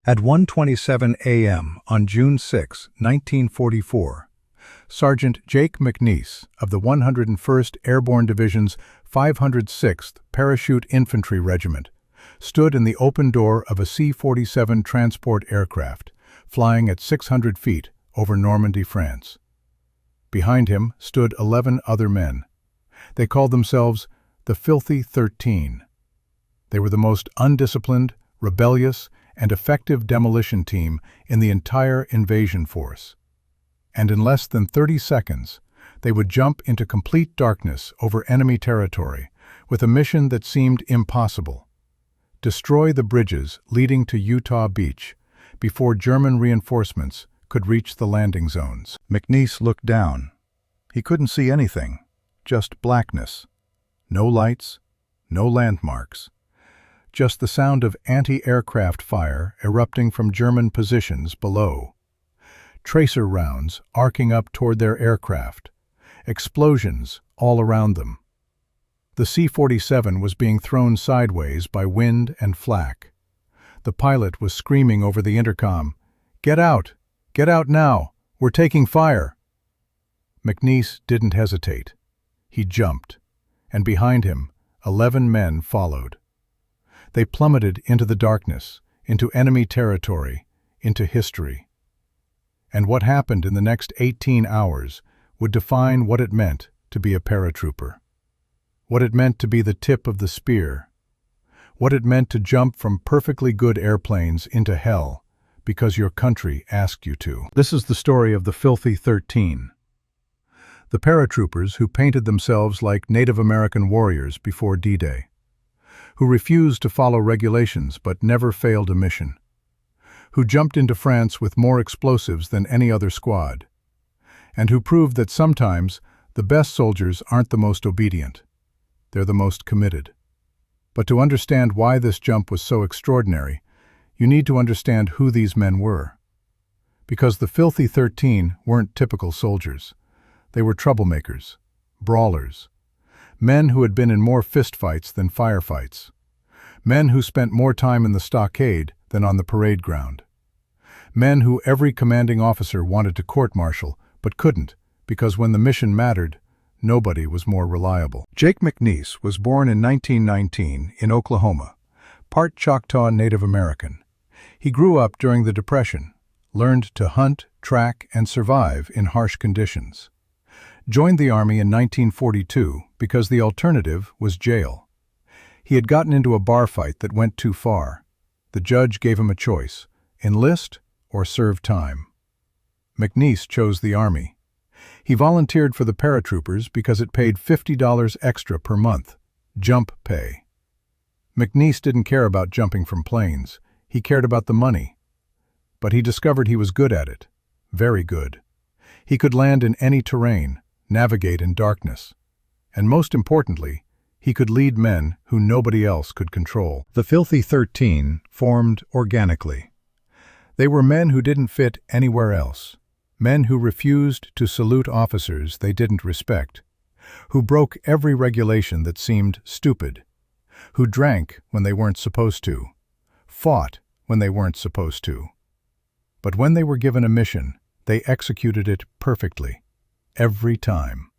At 1:27 a.m. on June 6, 1944, Sergeant Jake McNeice of the 101st Airborne Division's 506th Parachute Infantry Regiment stood in the open door of a C-47 transport aircraft, flying at 600 feet over Normandy, France. Behind him stood 11 other men. They called themselves the Filthy 13. They were the most undisciplined, rebellious, and effective demolition team in the entire invasion force. And in less than 30 seconds, they would jump into complete darkness over enemy territory with a mission that seemed impossible: destroy the bridges leading to Utah Beach before German reinforcements could reach the landing zones. McNeice looked down. He couldn't see anything, just blackness. No lights, no landmarks. Just the sound of anti-aircraft fire erupting from German positions below. Tracer rounds arcing up toward their aircraft. Explosions all around them. The C-47 was being thrown sideways by wind and flak. The pilot was screaming over the intercom, "Get out! Get out now! We're taking fire!" McNeice didn't hesitate. He jumped, and behind him, 11 men followed. They plummeted into the darkness, into enemy territory, into history. And what happened in the next 18 hours would define what it meant to be a paratrooper. What it meant to be the tip of the spear. What it meant to jump from perfectly good airplanes into hell because your country asked you to. This is the story of the Filthy 13. The paratroopers who painted themselves like Native American warriors before D-Day, who refused to follow regulations but never failed a mission, who jumped into France with more explosives than any other squad, and who proved that sometimes the best soldiers aren't the most obedient, they're the most committed. But to understand why this jump was so extraordinary, you need to understand who these men were. Because the Filthy 13 weren't typical soldiers. They were troublemakers, brawlers, men who had been in more fistfights than firefights, men who spent more time in the stockade than on the parade ground, men who every commanding officer wanted to court-martial but couldn't because when the mission mattered, nobody was more reliable. Jake McNeice was born in 1919 in Oklahoma, part Choctaw Native American. He grew up during the Depression, learned to hunt, track, and survive in harsh conditions. Joined the Army in 1942 because the alternative was jail. He had gotten into a bar fight that went too far. The judge gave him a choice: enlist or serve time. McNeice chose the Army. He volunteered for the paratroopers because it paid $50 extra per month, jump pay. McNeice didn't care about jumping from planes. He cared about the money. But he discovered he was good at it, very good. He could land in any terrain, navigate in darkness. And most importantly, he could lead men who nobody else could control. The Filthy 13 formed organically. They were men who didn't fit anywhere else, men who refused to salute officers they didn't respect, who broke every regulation that seemed stupid, who drank when they weren't supposed to, fought when they weren't supposed to. But when they were given a mission, they executed it perfectly. Every time.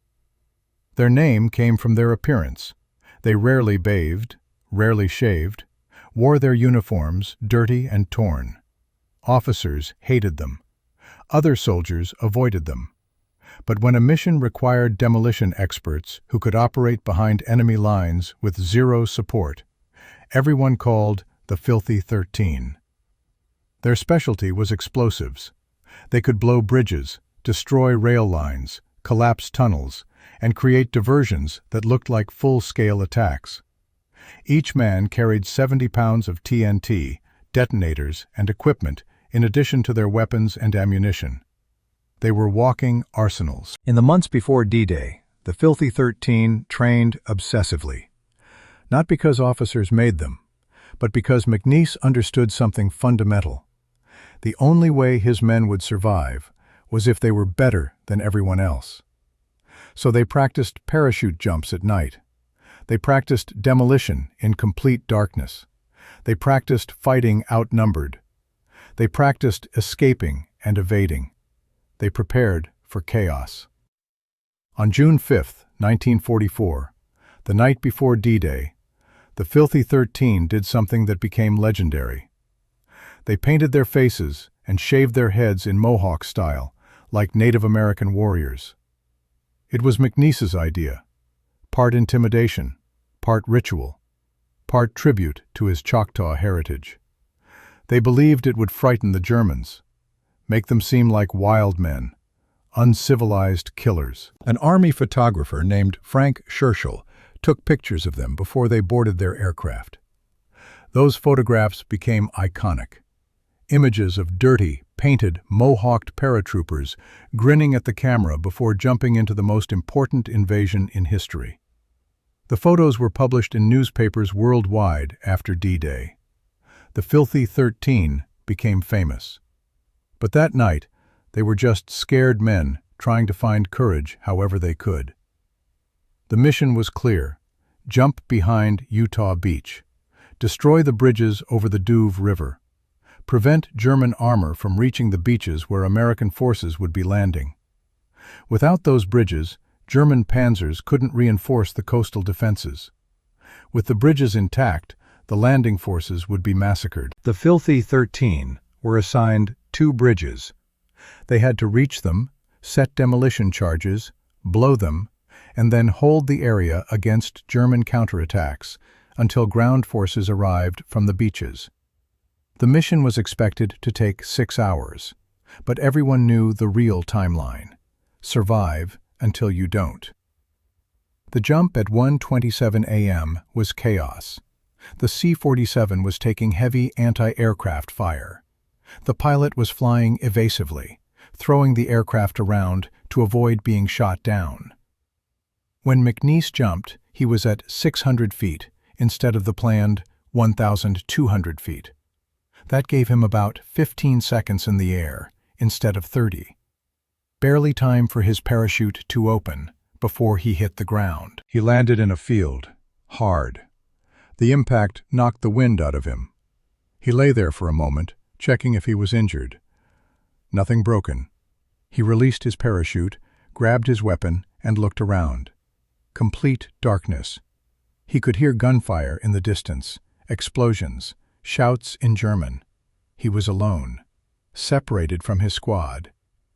Their name came from their appearance. They rarely bathed, rarely shaved, wore their uniforms dirty and torn. Officers hated them. Other soldiers avoided them. But when a mission required demolition experts who could operate behind enemy lines with zero support, everyone called the Filthy 13. Their specialty was explosives. They could blow bridges, destroy rail lines, collapse tunnels, and create diversions that looked like full-scale attacks. Each man carried 70 pounds of TNT, detonators, and equipment in addition to their weapons and ammunition. They were walking arsenals. In the months before D-Day, the Filthy 13 trained obsessively. Not because officers made them, but because McNeice understood something fundamental. The only way his men would survive was if they were better than everyone else. So they practiced parachute jumps at night. They practiced demolition in complete darkness. They practiced fighting outnumbered. They practiced escaping and evading. They prepared for chaos. On June 5, 1944, the night before D-Day, the Filthy 13 did something that became legendary. They painted their faces and shaved their heads in Mohawk style, like Native American warriors. It was McNeese's idea, part intimidation, part ritual, part tribute to his Choctaw heritage. They believed it would frighten the Germans, make them seem like wild men, uncivilized killers. An army photographer named Frank Scherschel took pictures of them before they boarded their aircraft. Those photographs became iconic. Images of dirty, painted, mohawked paratroopers grinning at the camera before jumping into the most important invasion in history. The photos were published in newspapers worldwide after D-Day. The Filthy 13 became famous. But that night, they were just scared men trying to find courage however they could. The mission was clear: jump behind Utah Beach, destroy the bridges over the Douve River, prevent German armor from reaching the beaches where American forces would be landing. Without those bridges, German panzers couldn't reinforce the coastal defenses. With the bridges intact, the landing forces would be massacred. The Filthy 13 were assigned 2 bridges. They had to reach them, set demolition charges, blow them, and then hold the area against German counterattacks until ground forces arrived from the beaches. The mission was expected to take 6 hours, but everyone knew the real timeline: survive until you don't. The jump at 1:27 a.m. was chaos. The C-47 was taking heavy anti-aircraft fire. The pilot was flying evasively, throwing the aircraft around to avoid being shot down. When McNeese jumped, he was at 600 feet instead of the planned 1,200 feet. That gave him about 15 seconds in the air instead of 30. Barely time for his parachute to open before he hit the ground. He landed in a field, hard. The impact knocked the wind out of him. He lay there for a moment, checking if he was injured. Nothing broken. He released his parachute, grabbed his weapon, and looked around. Complete darkness. He could hear gunfire in the distance, explosions, shouts in German. He was alone, separated from his squad,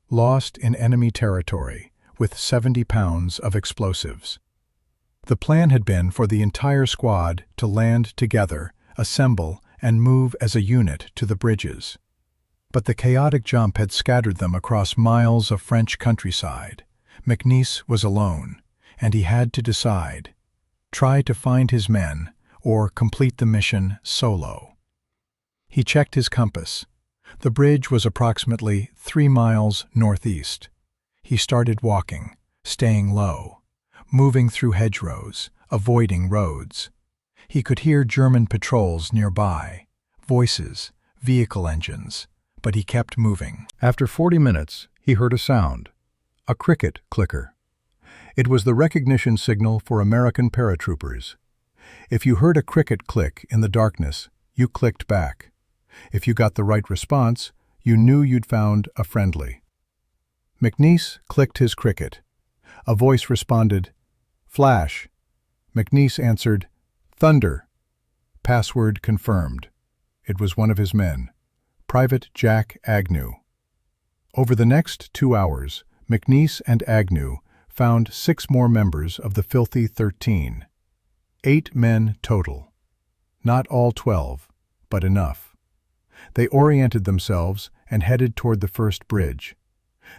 lost in enemy territory, with 70 pounds of explosives. The plan had been for the entire squad to land together, assemble, and move as a unit to the bridges. But the chaotic jump had scattered them across miles of French countryside. McNeese was alone, and he had to decide: try to find his men or complete the mission solo. He checked his compass. The bridge was approximately 3 miles northeast. He started walking, staying low, moving through hedgerows, avoiding roads. He could hear German patrols nearby, voices, vehicle engines, but he kept moving. After 40 minutes, he heard a sound, a cricket clicker. It was the recognition signal for American paratroopers. If you heard a cricket click in the darkness, you clicked back. If you got the right response, you knew you'd found a friendly. McNeese clicked his cricket. A voice responded, "Flash." McNeese answered, "Thunder." Password confirmed. It was one of his men, Private Jack Agnew. Over the next 2 hours, McNeese and Agnew found 6 more members of the Filthy 13. 8 men total. Not all 12, but enough. They oriented themselves and headed toward the first bridge.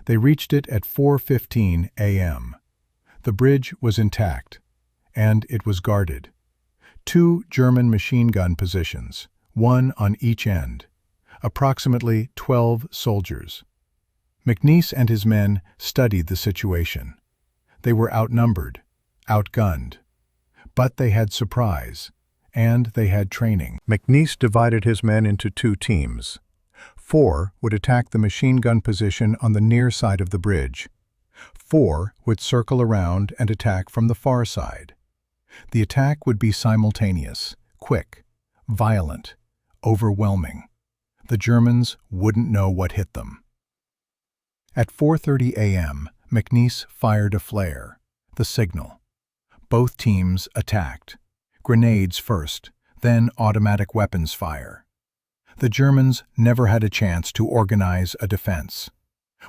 They reached it at 4:15 a.m. The bridge was intact, and it was guarded. 2 German machine gun positions, 1 on each end. Approximately 12 soldiers. McNeese and his men studied the situation. They were outnumbered, outgunned. But they had surprise, and they had training. McNeese divided his men into 2 teams. 4 would attack the machine gun position on the near side of the bridge. 4 would circle around and attack from the far side. The attack would be simultaneous, quick, violent, overwhelming. The Germans wouldn't know what hit them. At 4:30 a.m., McNeice fired a flare, the signal. Both teams attacked. Grenades first, then automatic weapons fire. The Germans never had a chance to organize a defense.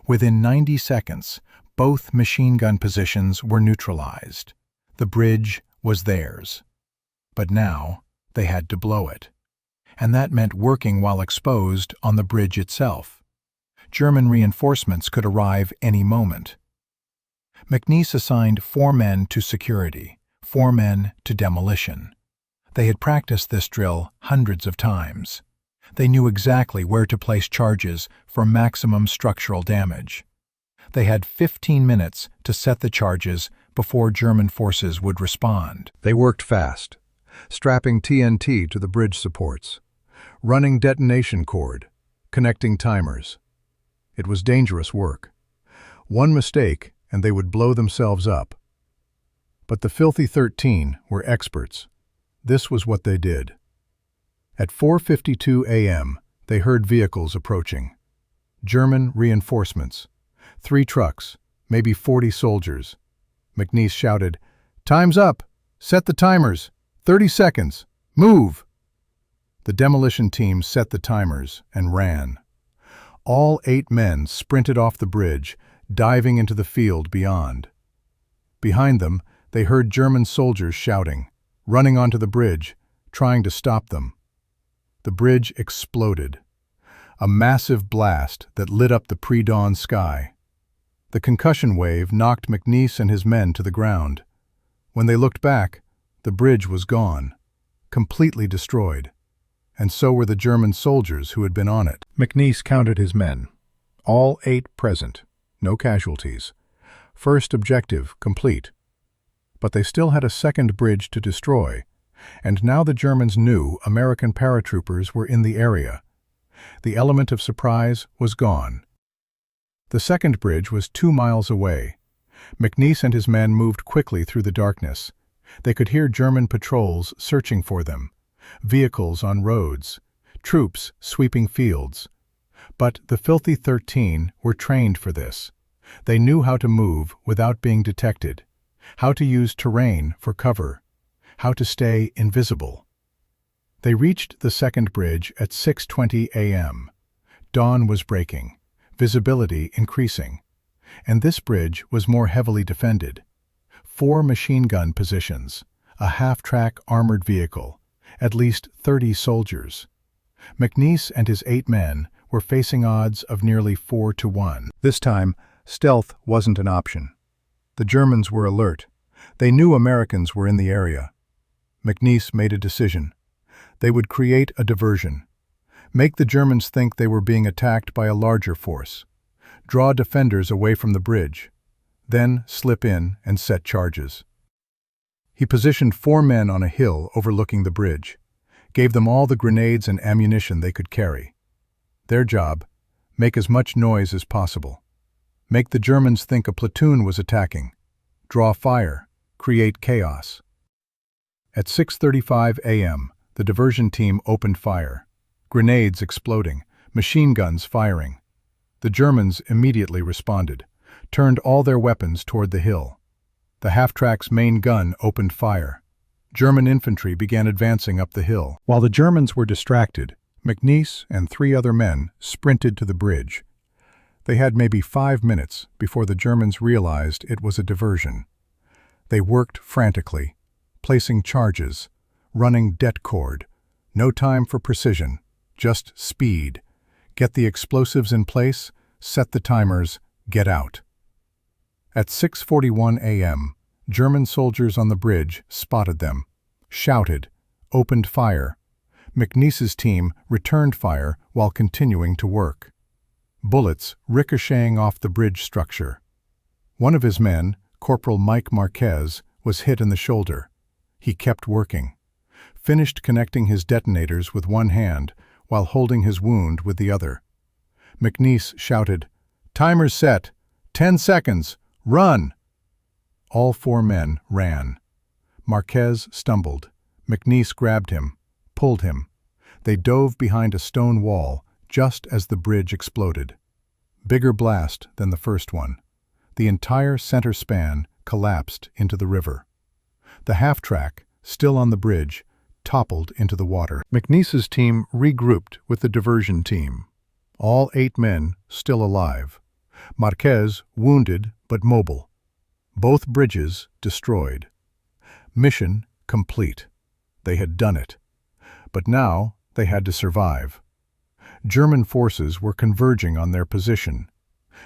Within 90 seconds, both machine gun positions were neutralized. The bridge was theirs. But now, they had to blow it. And that meant working while exposed on the bridge itself. German reinforcements could arrive any moment. McNeice assigned 4 men to security, 4 men to demolition. They had practiced this drill hundreds of times. They knew exactly where to place charges for maximum structural damage. They had 15 minutes to set the charges before German forces would respond. They worked fast, strapping TNT to the bridge supports, running detonation cord, connecting timers. It was dangerous work. One mistake and they would blow themselves up. But the Filthy 13 were experts. This was what they did. At 4:52 a.m., they heard vehicles approaching. German reinforcements. 3 trucks, maybe 40 soldiers. McNeice shouted, "Time's up! Set the timers! 30 seconds! Move!" The demolition team set the timers and ran. All 8 men sprinted off the bridge, diving into the field beyond. Behind them, they heard German soldiers shouting, running onto the bridge, trying to stop them. The bridge exploded. A massive blast that lit up the pre-dawn sky. The concussion wave knocked McNeice and his men to the ground. When they looked back, the bridge was gone, completely destroyed. And so were the German soldiers who had been on it. McNeice counted his men. All 8 present. No casualties. First objective complete. But they still had a second bridge to destroy, and now the Germans knew American paratroopers were in the area. The element of surprise was gone. The second bridge was 2 miles away. McNeice and his men moved quickly through the darkness. They could hear German patrols searching for them, vehicles on roads, troops sweeping fields. But the Filthy 13 were trained for this. They knew how to move without being detected, how to use terrain for cover, how to stay invisible. They reached the second bridge at 6:20 a.m. Dawn was breaking, visibility increasing, and this bridge was more heavily defended. 4 machine gun positions, a half-track armored vehicle, at least 30 soldiers. McNeice and his 8 men were facing odds of nearly 4-1. This time, stealth wasn't an option. The Germans were alert. They knew Americans were in the area. McNeice made a decision. They would create a diversion. Make the Germans think they were being attacked by a larger force. Draw defenders away from the bridge. Then slip in and set charges. He positioned 4 men on a hill overlooking the bridge, gave them all the grenades and ammunition they could carry. Their job, make as much noise as possible. Make the Germans think a platoon was attacking. Draw fire, create chaos. At 6:35 a.m., the diversion team opened fire. Grenades exploding, machine guns firing. The Germans immediately responded, turned all their weapons toward the hill. The half-track's main gun opened fire. German infantry began advancing up the hill. While the Germans were distracted, McNeice and 3 other men sprinted to the bridge. They had maybe 5 minutes before the Germans realized it was a diversion. They worked frantically, placing charges, running det cord. No time for precision, just speed. Get the explosives in place, set the timers, get out. At 6:41 a.m., German soldiers on the bridge spotted them, shouted, opened fire. McNeice's team returned fire while continuing to work. Bullets ricocheting off the bridge structure. One of his men, Corporal Mike Marquez, was hit in the shoulder. He kept working, finished connecting his detonators with one hand while holding his wound with the other. McNeice shouted, "Timer's set! 10 seconds! Run!" All 4 men ran. Marquez stumbled. McNeice grabbed him, pulled him. They dove behind a stone wall, just as the bridge exploded. Bigger blast than the first one. The entire center span collapsed into the river. The half-track, still on the bridge, toppled into the water. McNeese's team regrouped with the diversion team. All 8 men still alive. Marquez wounded but mobile. Both bridges destroyed. Mission complete. They had done it. But now they had to survive. German forces were converging on their position.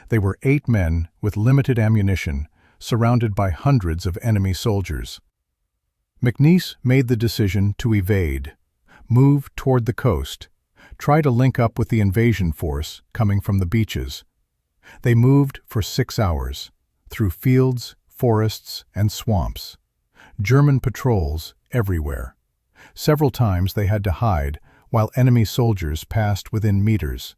They were 8 men with limited ammunition, surrounded by hundreds of enemy soldiers. McNeese made the decision to evade, move toward the coast, try to link up with the invasion force coming from the beaches. They moved for 6 hours, through fields, forests, and swamps. German patrols everywhere. Several times they had to hide while enemy soldiers passed within meters.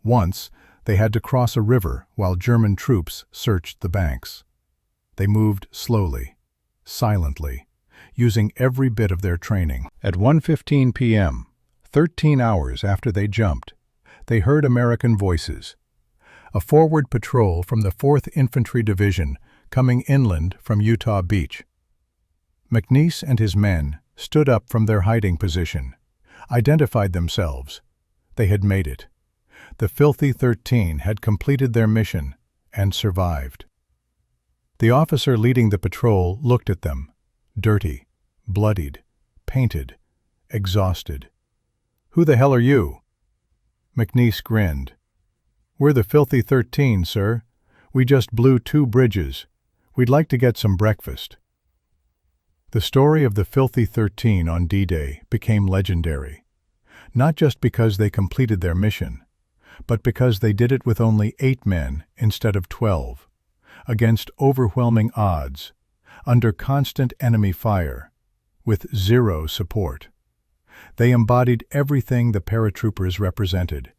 Once, they had to cross a river while German troops searched the banks. They moved slowly, silently, using every bit of their training. At 1:15 p.m., 13 hours after they jumped, they heard American voices. A forward patrol from the 4th Infantry Division coming inland from Utah Beach. McNeese and his men stood up from their hiding position, identified themselves. They had made it. The Filthy 13 had completed their mission and survived. The officer leading the patrol looked at them, dirty, bloodied, painted, exhausted. "Who the hell are you?" McNeese grinned. "We're the Filthy 13, sir. We just blew 2 bridges. We'd like to get some breakfast." The story of the Filthy 13 on D-Day became legendary, not just because they completed their mission, but because they did it with only 8 men instead of 12, against overwhelming odds, under constant enemy fire, with 0 support. They embodied everything the paratroopers represented: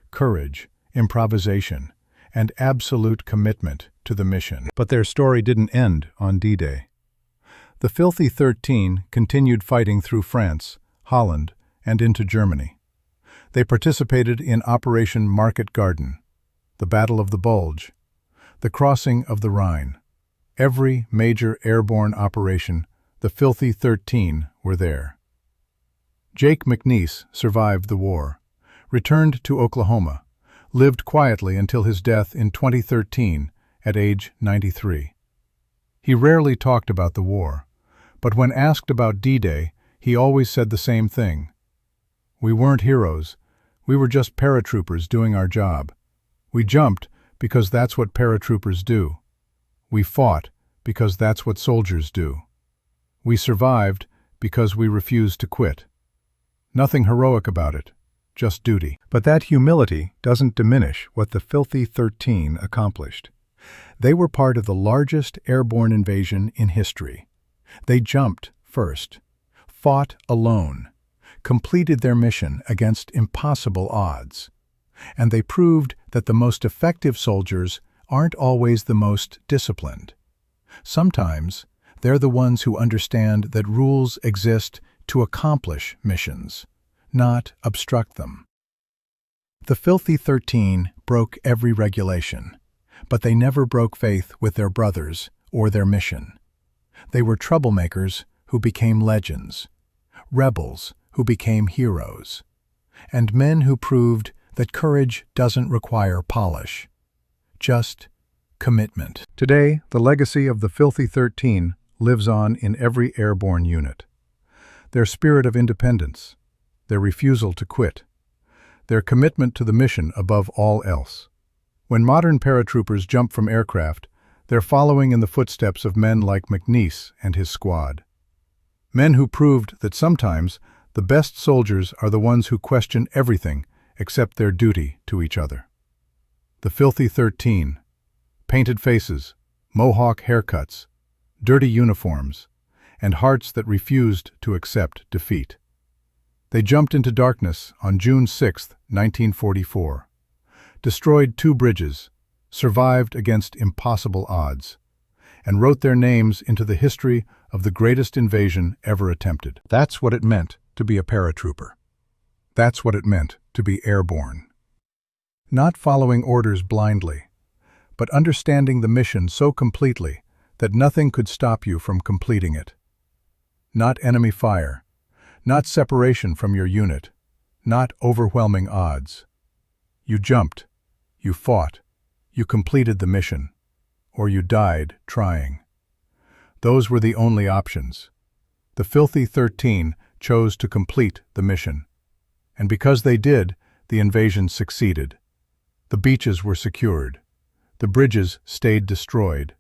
courage, improvisation, and absolute commitment to the mission. But their story didn't end on D-Day. The Filthy 13 continued fighting through France, Holland, and into Germany. They participated in Operation Market Garden, the Battle of the Bulge, the crossing of the Rhine. Every major airborne operation, the Filthy 13 were there. Jake McNeese survived the war, returned to Oklahoma, lived quietly until his death in 2013 at age 93. He rarely talked about the war, but when asked about D-Day, he always said the same thing. "We weren't heroes. We were just paratroopers doing our job. We jumped because that's what paratroopers do. We fought because that's what soldiers do. We survived because we refused to quit. Nothing heroic about it, just duty." But that humility doesn't diminish what the Filthy 13 accomplished. They were part of the largest airborne invasion in history. They jumped first, fought alone, completed their mission against impossible odds. And they proved that the most effective soldiers aren't always the most disciplined. Sometimes they're the ones who understand that rules exist to accomplish missions, not obstruct them. The Filthy 13 broke every regulation, but they never broke faith with their brothers or their mission. They were troublemakers who became legends, rebels who became heroes, and men who proved that courage doesn't require polish, just commitment. Today, the legacy of the Filthy 13 lives on in every airborne unit. Their spirit of independence, their refusal to quit, their commitment to the mission above all else. When modern paratroopers jump from aircraft, they're following in the footsteps of men like McNeese and his squad. Men who proved that sometimes the best soldiers are the ones who question everything except their duty to each other. The Filthy 13. Painted faces, mohawk haircuts, dirty uniforms, and hearts that refused to accept defeat. They jumped into darkness on June 6, 1944, destroyed 2 bridges, survived against impossible odds, and wrote their names into the history of the greatest invasion ever attempted. That's what it meant to be a paratrooper. That's what it meant to be airborne. Not following orders blindly, but understanding the mission so completely that nothing could stop you from completing it. Not enemy fire, not separation from your unit, not overwhelming odds. You jumped, you fought, you completed the mission, or you died trying. Those were the only options. The Filthy 13 chose to complete the mission. And because they did, the invasion succeeded. The beaches were secured. The bridges stayed destroyed.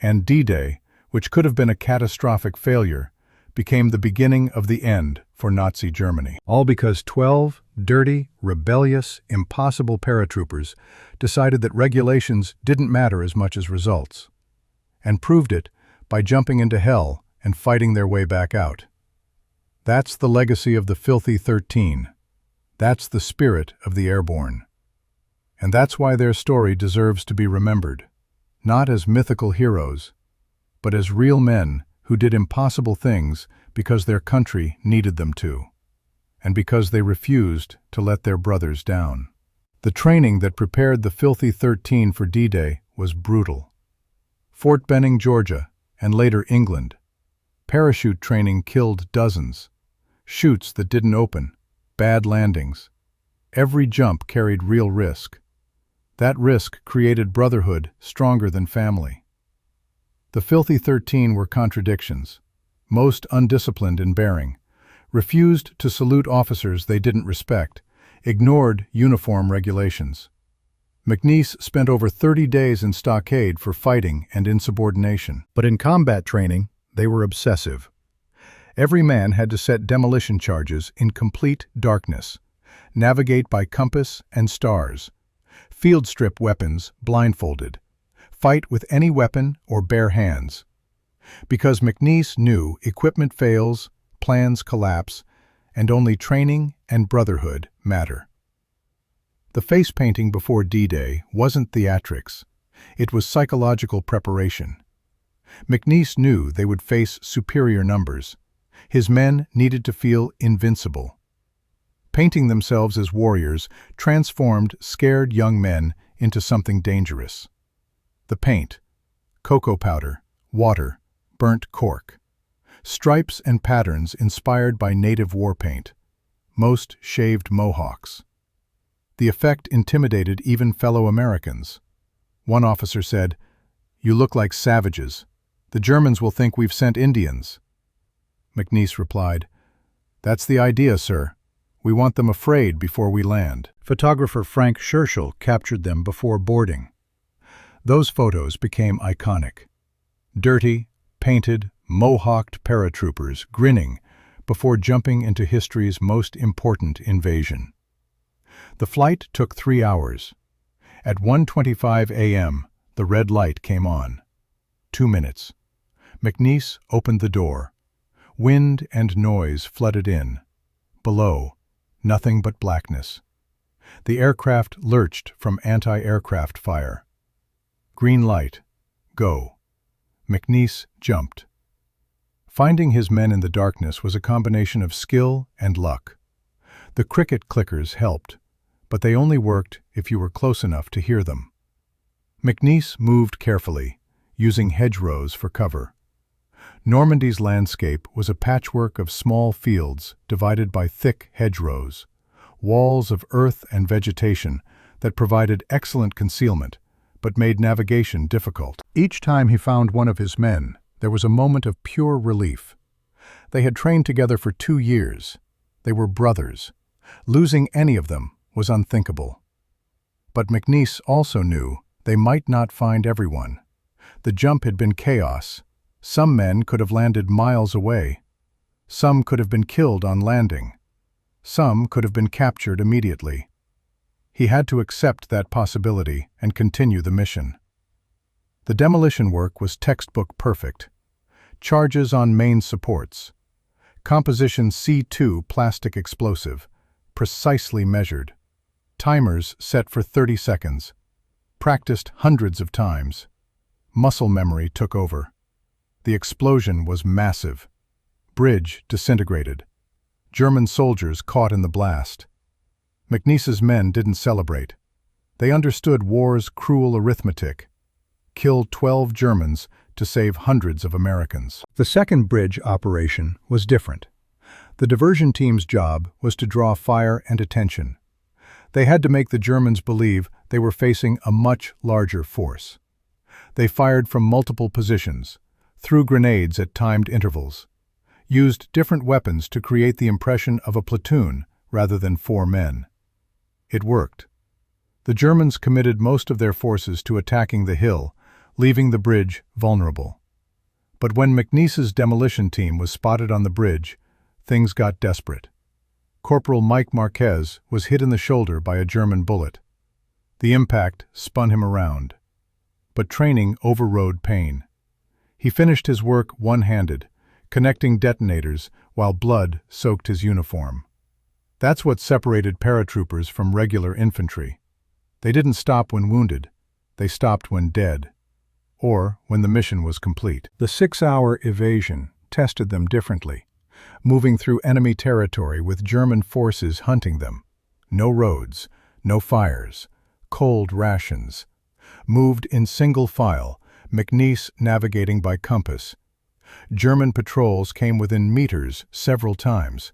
And D-Day, which could have been a catastrophic failure, became the beginning of the end for Nazi Germany. All because 12 dirty, rebellious, impossible paratroopers decided that regulations didn't matter as much as results, and proved it by jumping into hell and fighting their way back out. That's the legacy of the Filthy 13. That's the spirit of the airborne. And that's why their story deserves to be remembered, not as mythical heroes, but as real men who did impossible things because their country needed them to, and because they refused to let their brothers down. The training that prepared the Filthy 13 for D-Day was brutal. Fort Benning, Georgia, and later England. Parachute training killed dozens. Chutes that didn't open, bad landings. Every jump carried real risk. That risk created brotherhood stronger than family. The Filthy 13 were contradictions, most undisciplined in bearing, refused to salute officers they didn't respect, ignored uniform regulations. McNeese spent over 30 days in stockade for fighting and insubordination. But in combat training, they were obsessive. Every man had to set demolition charges in complete darkness, navigate by compass and stars, field strip weapons blindfolded, fight with any weapon or bare hands. Because McNeese knew equipment fails, plans collapse, and only training and brotherhood matter. The face painting before D-Day wasn't theatrics. It was psychological preparation. McNeese knew they would face superior numbers. His men needed to feel invincible. Painting themselves as warriors transformed scared young men into something dangerous. The paint: cocoa powder, water, burnt cork. Stripes and patterns inspired by native war paint. Most shaved mohawks. The effect intimidated even fellow Americans. One officer said, "You look like savages. The Germans will think we've sent Indians." McNeese replied, "That's the idea, sir. We want them afraid before we land." Photographer Frank Scherschel captured them before boarding. Those photos became iconic. Dirty, painted, mohawked paratroopers grinning before jumping into history's most important invasion. The flight took 3 hours. At 1:25 a.m., the red light came on. 2 minutes. McNeese opened the door. Wind and noise flooded in. Below, nothing but blackness. The aircraft lurched from anti-aircraft fire. Green light. Go. McNeese jumped. Finding his men in the darkness was a combination of skill and luck. The cricket clickers helped, but they only worked if you were close enough to hear them. McNeese moved carefully, using hedgerows for cover. Normandy's landscape was a patchwork of small fields divided by thick hedgerows, walls of earth and vegetation that provided excellent concealment, but made navigation difficult. Each time he found one of his men, there was a moment of pure relief. They had trained together for 2 years. They were brothers. Losing any of them was unthinkable. But McNeese also knew they might not find everyone. The jump had been chaos. Some men could have landed miles away. Some could have been killed on landing. Some could have been captured immediately. He had to accept that possibility and continue the mission. The demolition work was textbook perfect. Charges on main supports. Composition C2 plastic explosive, precisely measured. Timers set for 30 seconds. Practiced hundreds of times. Muscle memory took over. The explosion was massive. Bridge disintegrated. German soldiers caught in the blast. McNeese's men didn't celebrate. They understood war's cruel arithmetic. Kill 12 Germans to save hundreds of Americans. The second bridge operation was different. The diversion team's job was to draw fire and attention. They had to make the Germans believe they were facing a much larger force. They fired from multiple positions, threw grenades at timed intervals, used different weapons to create the impression of a platoon rather than 4 men. It worked. The Germans committed most of their forces to attacking the hill, leaving the bridge vulnerable. But when McNeese's demolition team was spotted on the bridge, things got desperate. Corporal Mike Marquez was hit in the shoulder by a German bullet. The impact spun him around. But training overrode pain. He finished his work one-handed, connecting detonators while blood soaked his uniform. That's what separated paratroopers from regular infantry. They didn't stop when wounded. They stopped when dead. Or when the mission was complete. The 6-hour evasion tested them differently, moving through enemy territory with German forces hunting them. No roads, no fires, cold rations. Moved in single file, McNeese navigating by compass. German patrols came within meters several times.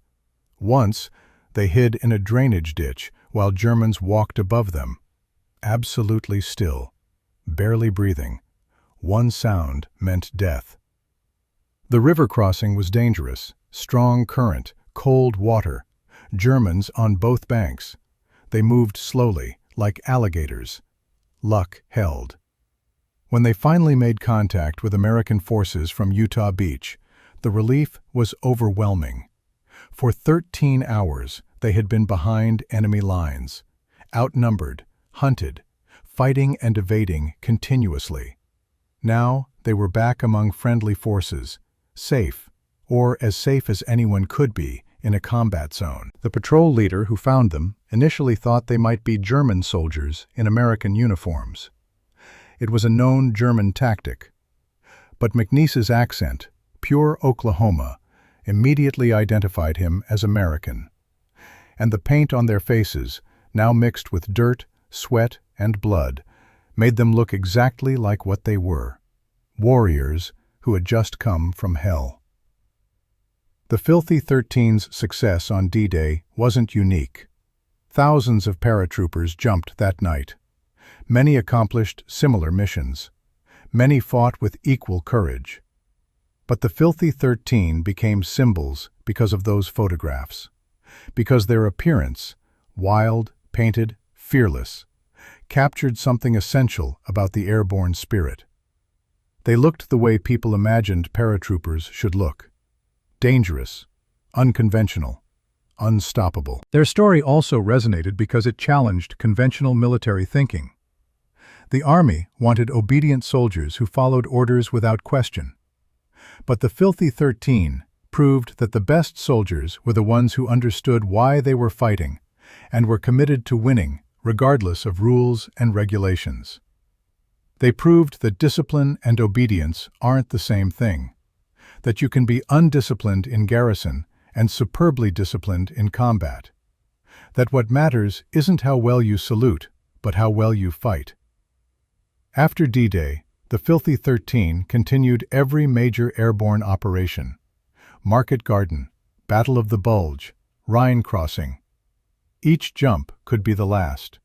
Once, they hid in a drainage ditch while Germans walked above them. Absolutely still, barely breathing. One sound meant death. The river crossing was dangerous. Strong current, cold water. Germans on both banks. They moved slowly, like alligators. Luck held. When they finally made contact with American forces from Utah Beach, the relief was overwhelming. For 13 hours, they had been behind enemy lines, outnumbered, hunted, fighting and evading continuously. Now they were back among friendly forces, safe, or as safe as anyone could be, in a combat zone. The patrol leader who found them initially thought they might be German soldiers in American uniforms. It was a known German tactic. But McNeese's accent, pure Oklahoma, immediately identified him as American. And the paint on their faces, now mixed with dirt, sweat, and blood, made them look exactly like what they were, warriors who had just come from hell. The Filthy 13's success on D-Day wasn't unique. Thousands of paratroopers jumped that night. Many accomplished similar missions. Many fought with equal courage. But the Filthy 13 became symbols because of those photographs. Because their appearance, wild, painted, fearless, captured something essential about the airborne spirit. They looked the way people imagined paratroopers should look. Dangerous, unconventional, unstoppable. Their story also resonated because it challenged conventional military thinking. The Army wanted obedient soldiers who followed orders without question. But the Filthy 13 proved that the best soldiers were the ones who understood why they were fighting and were committed to winning, regardless of rules and regulations. They proved that discipline and obedience aren't the same thing, that you can be undisciplined in garrison and superbly disciplined in combat, that what matters isn't how well you salute, but how well you fight. After D-Day, the Filthy 13 continued every major airborne operation: Market Garden, Battle of the Bulge, Rhine Crossing. Each jump could be the last,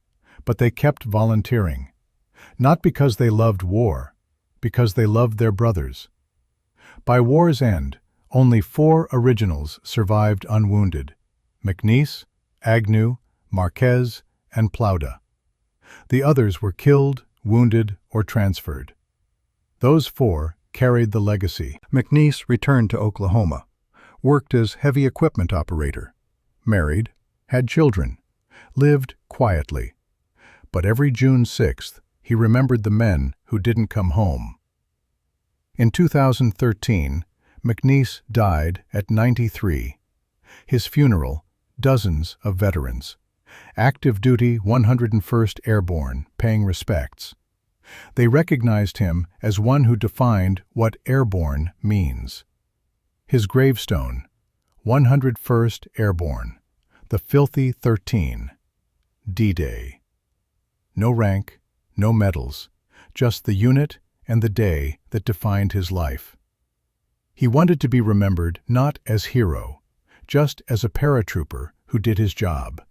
but they kept volunteering, not because they loved war, because they loved their brothers. By war's end, only 4 originals survived unwounded: McNeese, Agnew, Marquez, and Plowda. The others were killed, wounded, or transferred. Those 4 carried the legacy. McNeese returned to Oklahoma, worked as heavy equipment operator, married, had children, lived quietly. But every June 6th, he remembered the men who didn't come home. In 2013, McNeese died at 93. His funeral, dozens of veterans. Active duty 101st Airborne paying respects. They recognized him as one who defined what airborne means. His gravestone, 101st Airborne, the Filthy 13, D-Day. No rank, no medals, just the unit and the day that defined his life. He wanted to be remembered not as hero, just as a paratrooper who did his job.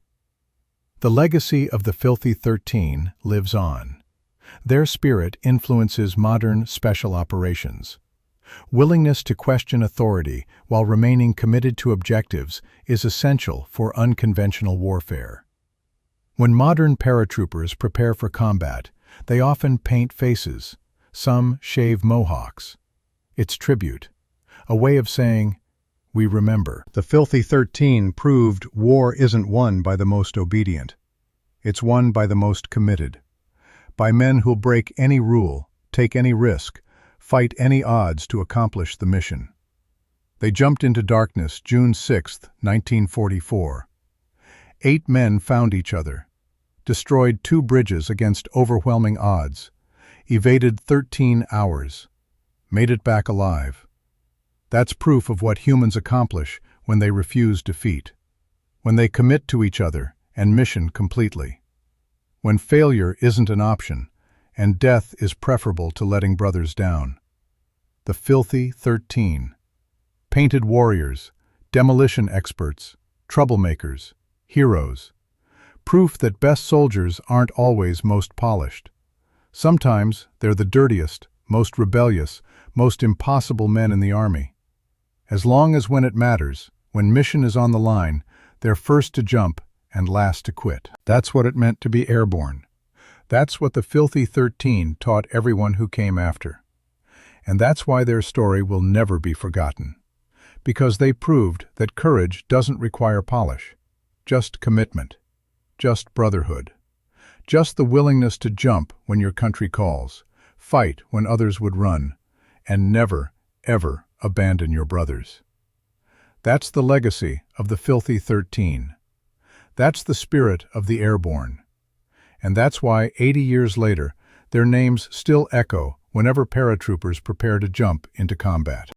The legacy of the Filthy 13 lives on. Their spirit influences modern special operations. Willingness to question authority while remaining committed to objectives is essential for unconventional warfare. When modern paratroopers prepare for combat, they often paint faces. Some shave mohawks. It's tribute, a way of saying, we remember. The Filthy 13 proved war isn't won by the most obedient. It's won by the most committed. By men who'll break any rule, take any risk, fight any odds to accomplish the mission. They jumped into darkness June 6, 1944. 8 men found each other, destroyed 2 bridges against overwhelming odds, evaded 13 hours, made it back alive. That's proof of what humans accomplish when they refuse defeat, when they commit to each other and mission completely, when failure isn't an option and death is preferable to letting brothers down. The Filthy 13. Painted warriors, demolition experts, troublemakers, heroes. Proof that best soldiers aren't always most polished. Sometimes they're the dirtiest, most rebellious, most impossible men in the army. As long as when it matters, when mission is on the line, they're first to jump and last to quit. That's what it meant to be airborne. That's what the Filthy 13 taught everyone who came after. And that's why their story will never be forgotten. Because they proved that courage doesn't require polish, just commitment, just brotherhood, just the willingness to jump when your country calls, fight when others would run, and never, ever abandon your brothers. That's the legacy of the Filthy 13. That's the spirit of the airborne. And that's why 80 years later, their names still echo whenever paratroopers prepare to jump into combat.